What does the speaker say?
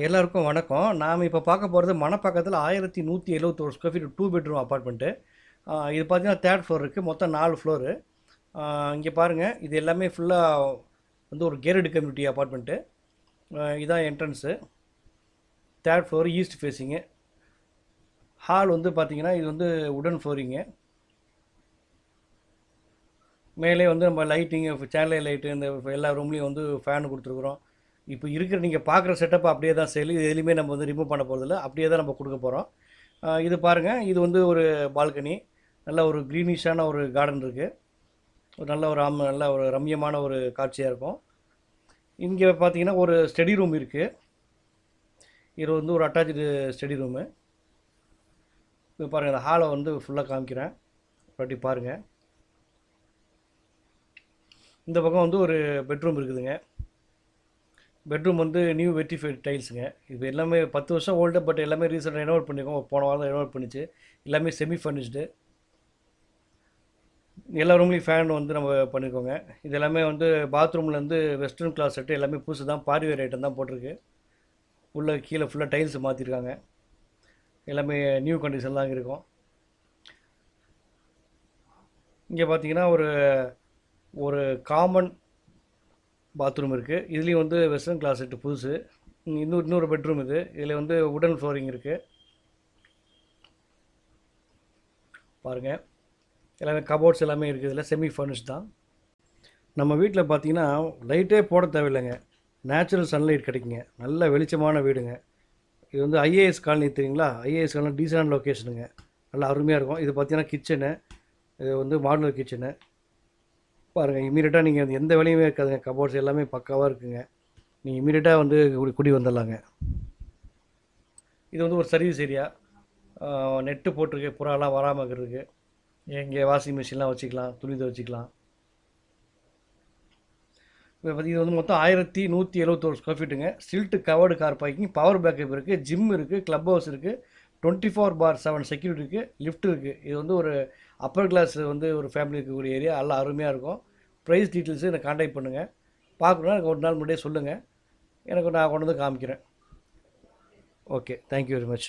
எல்லாருக்கும் வணக்கம். நாம இப்ப பார்க்க போறது மணப்பாக்கத்தில 1171 ஸ்கொயர் ஃபீட் 2 பெட்ரூம் அபார்ட்மெண்ட்டு. இது பார்த்தீங்கன்னா 3 ஃப்ளோர் இருக்கு. மொத்தம் 4 ஃப்ளோரு. இங்க பாருங்க. இது எல்லாமே ஃபுல்லா வந்து ஒரு கேட்டட் கம்யூனிட்டி அபார்ட்மெண்ட்டு. இதான் entrance. 3 floor east facing. Hall வந்து பார்த்தீங்கன்னா, இது வந்து வுடன் ஃப்ளோரிங்கு. மேலே வந்து நம்ம லைட்டிங்கு, சேனல் லைட்டு இந்த எல்லா ரூம்லேயும் வந்து ஃபேன் கொடுத்துருக்குறோம். இப்போ இருக்கிற நீங்கள் பார்க்குற செட்டப் அப்படியே தான் சேல். இது எதுலையுமே நம்ம வந்து ரிமூவ் பண்ண போகிறதில்ல. அப்படியே தான் நம்ம கொடுக்க போகிறோம். இது பாருங்கள். இது வந்து ஒரு பால்கனி. நல்ல ஒரு க்ரீனிஷான ஒரு கார்டன் இருக்குது. ஒரு நல்ல ஒரு நல்ல ஒரு ரம்மியமான ஒரு காட்சியாக இருக்கும். இங்கே பார்த்தீங்கன்னா ஒரு ஸ்டடி ரூம் இருக்குது. இது வந்து ஒரு அட்டாச்சு ஸ்டடி ரூமு. இப்போ பாருங்கள், இந்த ஹாலை வந்து ஃபுல்லாக காமிக்கிறேன். அப்படி பாருங்கள். இந்த பக்கம் வந்து ஒரு பெட்ரூம் இருக்குதுங்க. பெட்ரூம் வந்து நியூ வெட்டிஃபைட் டைல்ஸுங்க. இது எல்லாமே 10 வருஷம் ஓல்டு, பட் எல்லாமே ரீசெண்டாக ரெனோவேட் பண்ணியிருக்கோம். போன வாரம் தான் ரெனோவேட் பண்ணிச்சு. எல்லாமே செமி ஃபர்னிஷ்டு. எல்லா ரூம்லேயும் ஃபேன் வந்து நம்ம பண்ணியிருக்கோங்க. இது எல்லாமே வந்து பாத்ரூம்லேருந்து வெஸ்டர்ன் கிளாஸ் செட்டு எல்லாமே புதுசு தான். பார்வேர் ஐட்டம் தான் போட்டிருக்கு. உள்ள கீழே ஃபுல்லாக டைல்ஸ் மாற்றிருக்காங்க. எல்லாமே நியூ கண்டிஷன் தான் இருக்கும். இங்கே பார்த்தீங்கன்னா ஒரு ஒரு காமன் பாத்ரூம் இருக்குது. இதுலேயும் வந்து வெஸ்டர்ன் கிளாஸ் செட்டு புதுசு. இன்னொரு பெட்ரூம் இது. இதில் வந்து வுடன் ஃப்ளோரிங் இருக்குது. பாருங்கள், எல்லாமே கபோர்ட்ஸ் எல்லாமே இருக்குது. இதில் செமி ஃபர்னிஷ் தான். நம்ம வீட்டில் பார்த்தீங்கன்னா லைட்டே போட தேவையில்லைங்க. நேச்சுரல் சன்லைட் கிடைக்குங்க. நல்ல வெளிச்சமான வீடுங்க. இது வந்து ஐஏஎஸ் காலனி தெரியுங்களா? ஐஏஎஸ் காலனி டீசென்ட் லொக்கேஷனுங்க. நல்லா அருமையாக இருக்கும். இது பார்த்தீங்கன்னா கிச்சனு. இது வந்து மாடுலர் கிச்சனு. பாருங்கள், இமீடியட்டாக நீங்கள் எந்த வேலையுமே இருக்காதுங்க. கபோர்ட்ஸ் எல்லாமே பக்காவாக இருக்குங்க. நீங்கள் இமீடியட்டாக வந்து குடி வந்துடலாங்க. இது வந்து ஒரு சர்வீஸ் ஏரியா. நெட்டு போட்டிருக்கு, புறாலாம் வராமல் இருக்கிறதுக்கு. இங்கே வாஷிங் மிஷின்லாம் வச்சுக்கலாம், துணி துவைச்சிக்கலாம். இப்போ இது வந்து மொத்தம் 1171 ஸ்கொயர் ஃபீட்டுங்க. Stilt covered car parking, power backup இருக்குது, ஜிம் இருக்குது, க்ளப் ஹவுஸ் இருக்குது, 24/7 செக்யூரிட்டி இருக்குது, லிஃப்ட் இருக்குது. இது வந்து ஒரு அப்பர் கிளாஸ் வந்து ஒரு ஃபேமிலி இருக்கக்கூடிய ஏரியா. நல்லா அருமையாக இருக்கும். ப்ரைஸ் டீட்டெயில்ஸு எனக்கு கான்டாக்ட் பண்ணுங்கள். பார்க்கணுன்னா எனக்கு ஒரு நாள் முன்னாடியே சொல்லுங்கள். நான் கொண்டு வந்து காமிக்கிறேன். Okay, thank you very much.